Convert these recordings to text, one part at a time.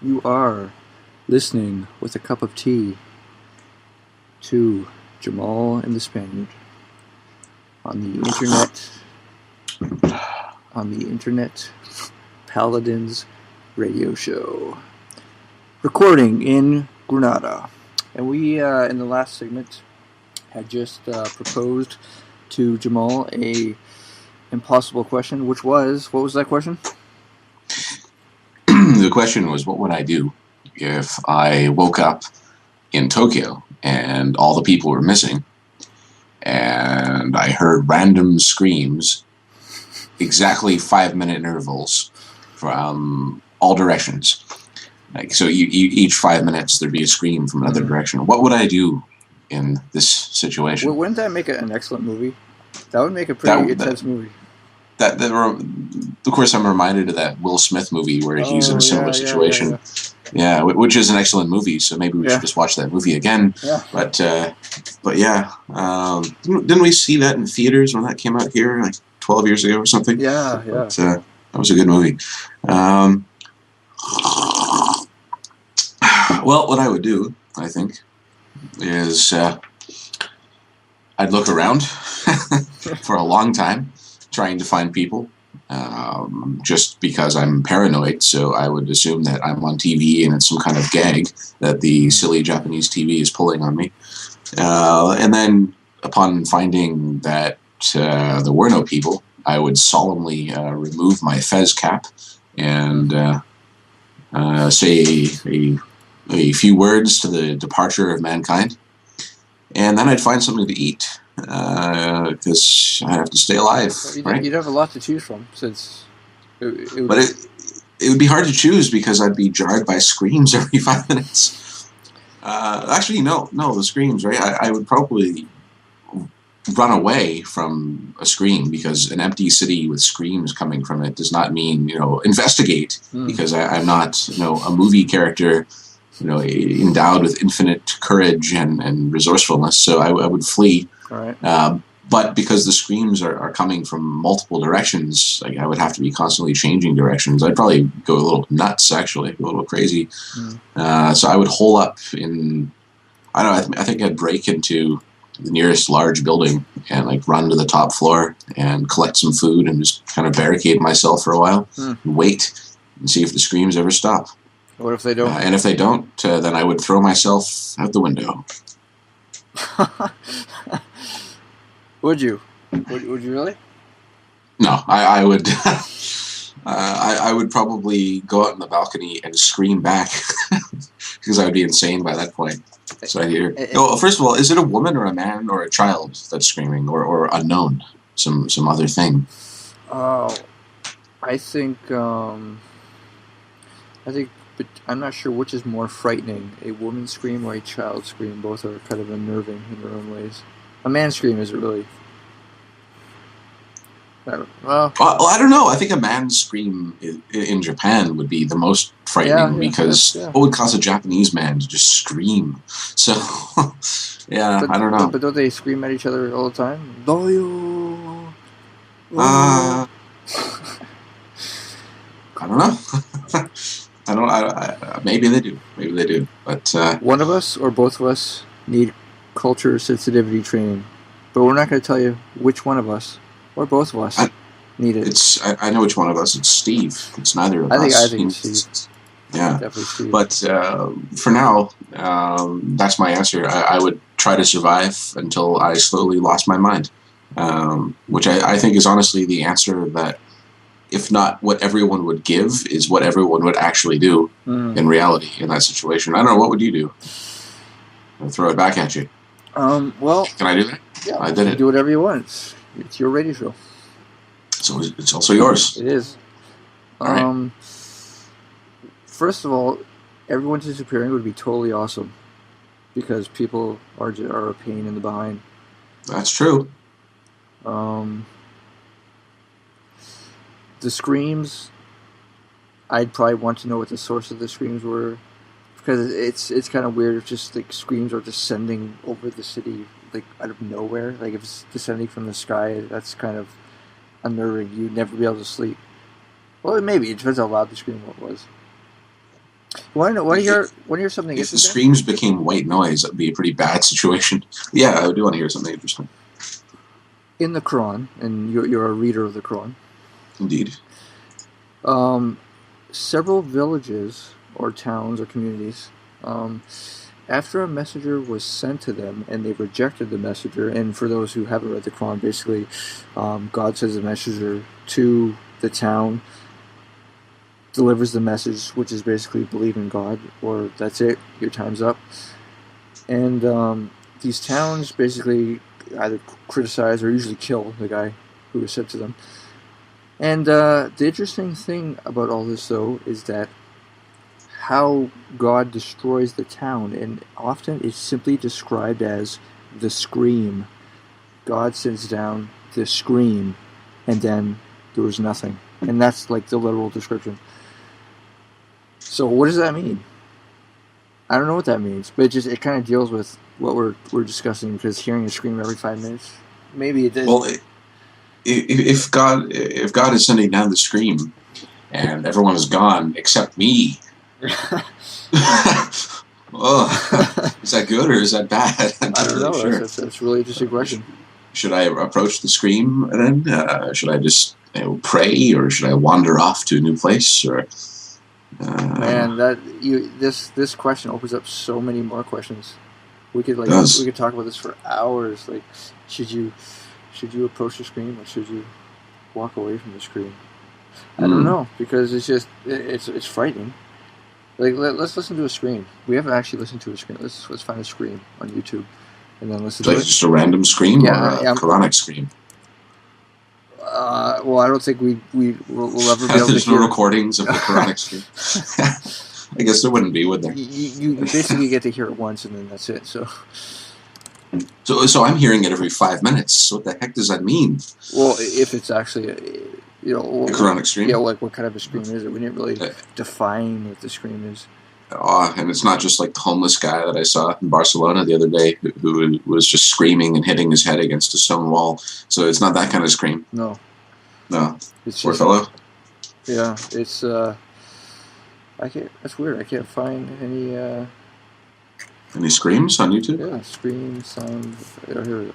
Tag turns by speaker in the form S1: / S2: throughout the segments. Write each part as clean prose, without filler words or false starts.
S1: You are listening with a cup of tea to Jamal and the Spaniard on the internet Paladins radio show. Recording in Granada. And we, in the last segment, had just proposed to Jamal a impossible question, which was, what was that question?
S2: The question was, what would I do if I woke up in Tokyo and all the people were missing and I heard random screams, exactly 5-minute intervals from all directions. Like, so each 5 minutes there'd be a scream from another direction. What would I do in this situation?
S1: Well, wouldn't that make an excellent movie? That would make a pretty intense movie.
S2: Of course, I'm reminded of that Will Smith movie where he's in a similar situation. Yeah, which is an excellent movie. So maybe we should just watch that movie again.
S1: Yeah.
S2: But yeah, didn't we see that in theaters when that came out here like 12 years ago or something?
S1: Yeah.
S2: But, that was a good movie. Well, what I would do, I think, is I'd look around for a long time, trying to find people, just because I'm paranoid, so I would assume that I'm on TV and it's some kind of gag that the silly Japanese TV is pulling on me. And then, upon finding that there were no people, I would solemnly remove my fez cap and say a few words to the departure of mankind, and then I'd find something to eat. Because I have to stay alive, right?
S1: You'd have a lot to choose from, since
S2: it would be hard to choose because I'd be jarred by screams every 5 minutes. Actually, no, the screams, right? I would probably run away from a scream, because an empty city with screams coming from it does not mean, investigate, because I'm not, a movie character, endowed with infinite courage and resourcefulness, so I would flee.
S1: All right.
S2: But because the screams are coming from multiple directions, I would have to be constantly changing directions. I'd probably go a little nuts, actually, a little crazy. So I would hole up in, I don't know, I think I'd break into the nearest large building and run to the top floor and collect some food and just kind of barricade myself for a while and wait and see if the screams ever stop.
S1: What if they don't?
S2: And if they don't, then I would throw myself out the window.
S1: Would you? Would you really?
S2: No, I would. I would probably go out on the balcony and scream back because I would be insane by that point. So I hear. First of all, is it a woman or a man or a child that's screaming, or unknown, some other thing?
S1: Oh, I think. But I'm not sure which is more frightening: a woman's scream or a child's scream. Both are kind of unnerving in their own ways. A man's scream isn't really.
S2: Well, I don't know. I think a man's scream in Japan would be the most frightening, because what would cause a Japanese man to just scream? So, I don't know.
S1: But don't they scream at each other all the time? Doyo.
S2: I don't know. Maybe they do. But
S1: one of us or both of us need culture sensitivity training, but we're not going to tell you which one of us or both of us need it.
S2: I know which one of us. It's Steve. It's neither of us.
S1: I think it's Steve.
S2: Yeah,
S1: definitely Steve.
S2: But for now, that's my answer. I would try to survive until I slowly lost my mind, which I think is honestly the answer that, if not what everyone would give, is what everyone would actually do in reality in that situation. I don't know. What would you do? I'll throw it back at you.
S1: Well,
S2: can I do that?
S1: Yeah,
S2: I did it.
S1: Do whatever you want. It's your radio show.
S2: So it's also yours.
S1: It is.
S2: All right.
S1: First of all, everyone disappearing would be totally awesome, because people are a pain in the behind.
S2: That's true.
S1: The screams, I'd probably want to know what the source of the screams were, because it's kind of weird if just screams are descending over the city out of nowhere. If it's descending from the sky, that's kind of unnerving. You'd never be able to sleep. Well, maybe it depends how loud the scream was. Want to
S2: If,
S1: hear something
S2: if the
S1: interesting?
S2: screams became white noise, that would be a pretty bad situation. Yeah, I do want to hear something interesting.
S1: In the Quran, and you're a reader of the Quran.
S2: Indeed.
S1: Um, Several villages or towns or communities, after a messenger was sent to them and they rejected the messenger, and for those who haven't read the Quran, basically, God sends a messenger to the town, delivers the message, which is basically believe in God, or that's it, your time's up. And these towns basically either criticize or usually kill the guy who was sent to them. And the interesting thing about all this, though, is that how God destroys the town, and often it's simply described as the scream. God sends down the scream, and then there was nothing. And that's like the literal description. So what does that mean? I don't know what that means, but it kind of deals with what we're discussing, because hearing a scream every 5 minutes, maybe it does.
S2: Well, if God is sending down the scream, and everyone is gone except me, oh, is that good or is that bad?
S1: I don't
S2: really
S1: know.
S2: Sure.
S1: That's a really interesting question.
S2: Should I approach the scream then? Should I just pray, or should I wander off to a new place? Or
S1: Man, this question opens up so many more questions. We could talk about this for hours. Like, should you approach the scream, or should you walk away from the scream? I don't know, because it's frightening. Like, let's listen to a scream. We haven't actually listened to a scream. Let's find a scream on YouTube, and then listen to it.
S2: Just a random scream, or a Quranic scream?
S1: Well, I don't think we'll ever be able
S2: There's
S1: to
S2: no
S1: hear
S2: recordings of the Quranic scream. I guess there wouldn't be, would there?
S1: You basically get to hear it once, and then that's it. So
S2: I'm hearing it every 5 minutes. What the heck does that mean?
S1: Well, if it's actually
S2: a Quranic scream?
S1: Yeah, like what kind of a scream is it? We didn't really define what the scream is.
S2: And it's not just like the homeless guy that I saw in Barcelona the other day who was just screaming and hitting his head against a stone wall. So it's not that kind of scream.
S1: No.
S2: It's poor fellow.
S1: Yeah, it's that's weird. I can't find any
S2: screams on YouTube?
S1: Yeah, scream sound. Oh, here we go.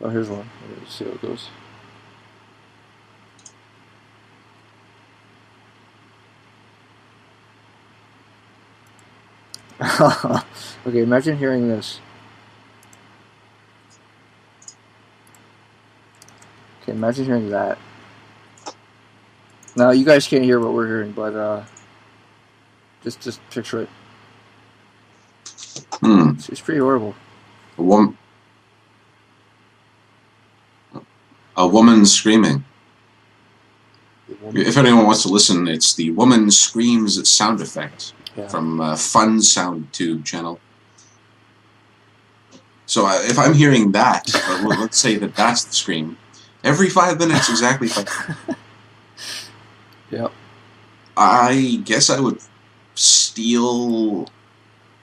S1: Oh, here's one. Let's see how it goes. Okay, imagine hearing this. Okay, imagine hearing that. Now, you guys can't hear what we're hearing, but just picture it. It's pretty horrible.
S2: A woman screaming. If anyone wants to listen, it's the Woman Screams sound effect from Fun Sound Tube channel. So if I'm hearing that, let's say that's the scream, every 5 minutes exactly.
S1: Yep.
S2: I guess I would steal.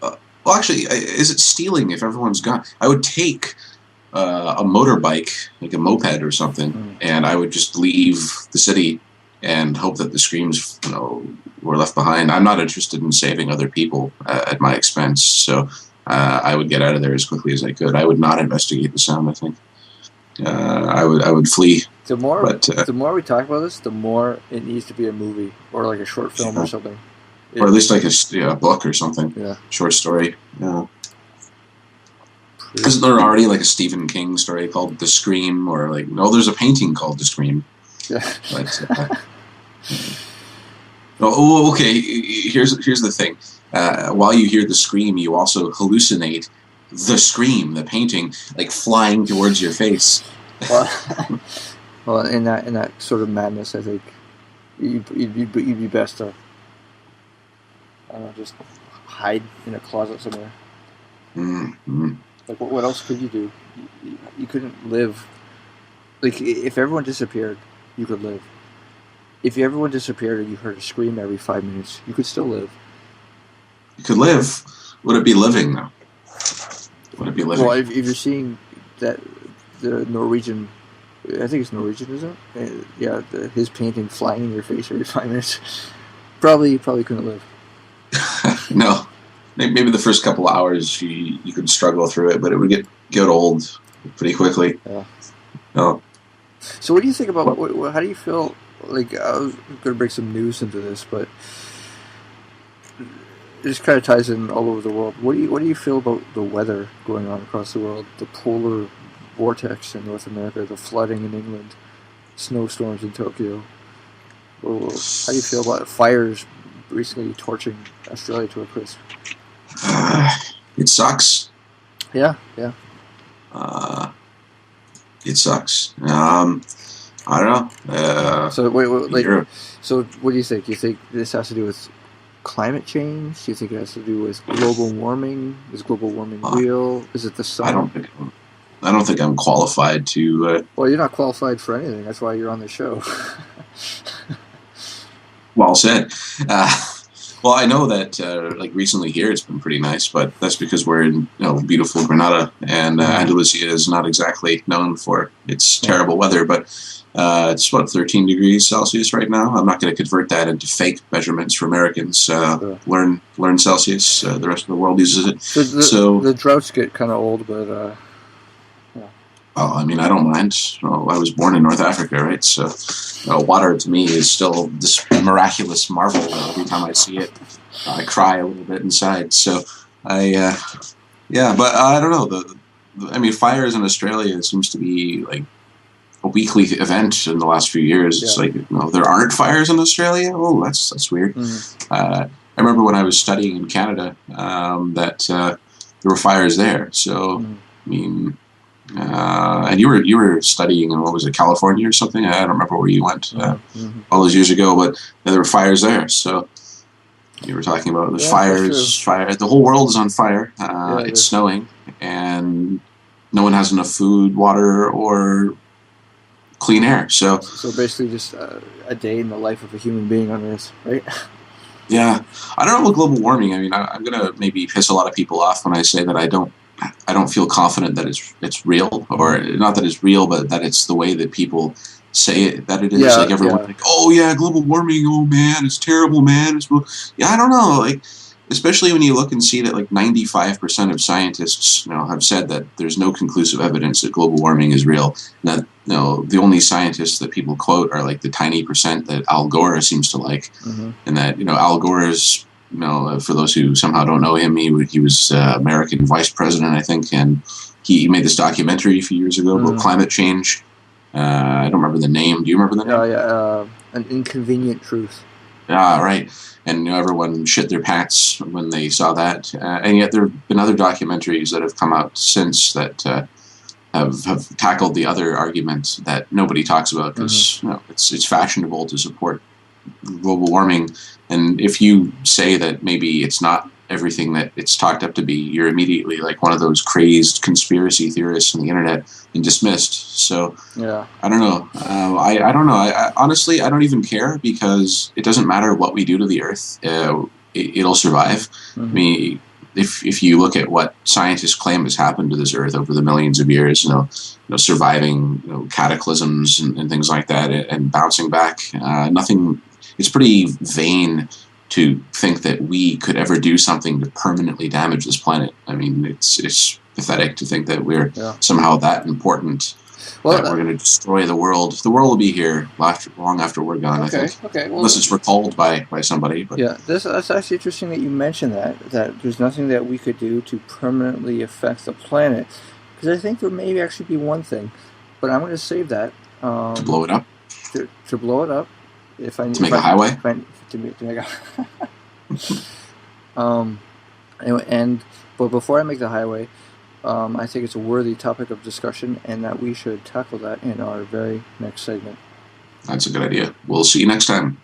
S2: Well, actually, is it stealing if everyone's gone? I would take a motorbike, like a moped or something, and I would just leave the city and hope that the screams, were left behind. I'm not interested in saving other people at my expense, so I would get out of there as quickly as I could. I would not investigate the sound. I think I would flee.
S1: The more we talk about this, the more it needs to be a movie or like a short film or something,
S2: or at least like a book or something.
S1: Yeah,
S2: short story. Yeah. Isn't there already like a Stephen King story called The Scream, or like there's a painting called The Scream. Yeah. But, okay. Here's the thing. While you hear the scream, you also hallucinate the scream, the painting, like flying towards your face.
S1: Well, in that sort of madness, I think you'd be best to, I don't know, just hide in a closet somewhere.
S2: Mm-hmm.
S1: Like, what else could you do? You couldn't live. Like, if everyone disappeared, you could live. If everyone disappeared and you heard a scream every 5 minutes, you could still live.
S2: You could live. Would it be living, though? Would it be living?
S1: Well, if you're seeing that the Norwegian I think it's Norwegian, isn't it? Yeah, his painting flying in your face every 5 minutes. Probably couldn't live.
S2: No, maybe the first couple of hours you could struggle through it, but it would get old pretty quickly.
S1: Yeah.
S2: No.
S1: So what do you think about, how do you feel, like, I was going to bring some news into this, but it just kind of ties in all over the world. What do you feel about the weather going on across the world? The polar vortex in North America, the flooding in England, snowstorms in Tokyo. How do you feel about fires recently torching Australia to a crisp?
S2: It sucks.
S1: Yeah.
S2: It sucks. I don't know.
S1: So what do you think? Do you think this has to do with climate change? Do you think it has to do with global warming? Is global warming real? Is it the sun?
S2: I don't think I'm qualified to.
S1: Well, you're not qualified for anything. That's why you're on the show.
S2: Well said. Well, I know that like recently here it's been pretty nice, but that's because we're in beautiful Granada, and Andalusia is not exactly known for its terrible weather. But it's 13 degrees Celsius right now. I'm not going to convert that into fake measurements for Americans. Learn Celsius. The rest of the world uses it.
S1: So the droughts get kind of old, but.
S2: Well, I mean, I don't mind. I was born in North Africa, right? So, water to me is still this miraculous marvel. Every time I see it, I cry a little bit inside. So, but I don't know. Fires in Australia seems to be like a weekly event in the last few years. It's like there aren't fires in Australia. Oh, that's weird. I remember when I was studying in Canada that there were fires there. So, I mean. And you were studying in, what was it, California or something? I don't remember where you went all those years ago, but there were fires there. So you were talking about the fires. Fire. The whole world is on fire. It's snowing, and no one has enough food, water, or clean air. So
S1: basically, just a day in the life of a human being on Earth, right?
S2: Yeah, I don't know about global warming. I mean, I'm gonna maybe piss a lot of people off when I say that I don't feel confident that it's real, or not that it's real, but that it's the way that people say it, that it is. Like everyone's like, oh yeah, global warming, oh man, it's terrible, man. I don't know, like, especially when you look and see that like 95% of scientists have said that there's no conclusive evidence that global warming is real. And that the only scientists that people quote are like the tiny percent that Al Gore seems to like, and that Al Gore is. For those who somehow don't know him, he was American vice president, I think, and he made this documentary a few years ago about climate change. I don't remember the name. Do you remember the name?
S1: An Inconvenient Truth.
S2: Ah, right. And everyone shit their pants when they saw that. And yet there have been other documentaries that have come out since that have tackled the other argument that nobody talks about because it's fashionable to support global warming. And if you say that maybe it's not everything that it's talked up to be, you're immediately like one of those crazed conspiracy theorists on the internet and dismissed. So I don't know. I don't know. I honestly, I don't even care, because it doesn't matter what we do to the Earth. It'll survive. I mean, if you look at what scientists claim has happened to this Earth over the millions of years, surviving cataclysms and things like that, and bouncing back, nothing. It's pretty vain to think that we could ever do something to permanently damage this planet. I mean, it's pathetic to think that we're somehow that important that we're going to destroy the world. The world will be here long after we're gone, I think. Okay. Well, unless it's recalled by somebody. But.
S1: Yeah, that's actually interesting that you mentioned that there's nothing that we could do to permanently affect the planet. Because I think there may actually be one thing, but I'm going to save that.
S2: To blow it up?
S1: To blow it up.
S2: To make a highway?
S1: To make a but before I make the highway, I think it's a worthy topic of discussion, and that we should tackle that in our very next segment.
S2: That's a good idea. We'll see you next time.